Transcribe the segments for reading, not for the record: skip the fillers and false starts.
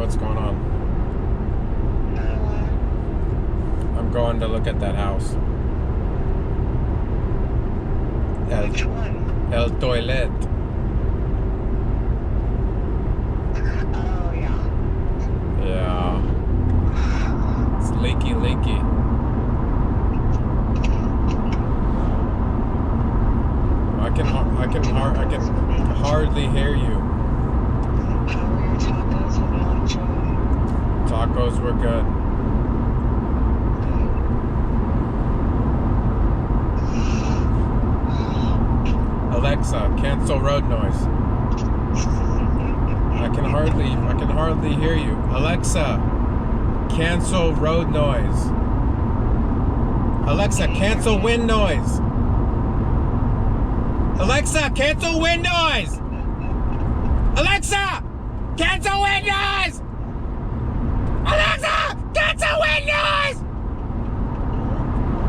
what's going on. I'm going to look at that house. Which one? El Toilet. Oh, yeah. Yeah. It's leaky. I can hardly hear you. How were your tacos when you like chili? Tacos were good. Alexa, cancel road noise. I can hardly hear you. Alexa, cancel road noise. Alexa, cancel wind noise. Alexa, cancel wind noise. Alexa, cancel wind noise. Alexa, cancel wind noise.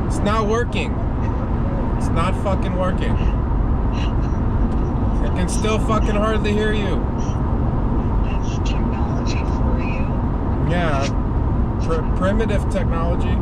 It's not working. It's not fucking working. I can still fucking hardly hear you. That's technology for you. Yeah, primitive technology.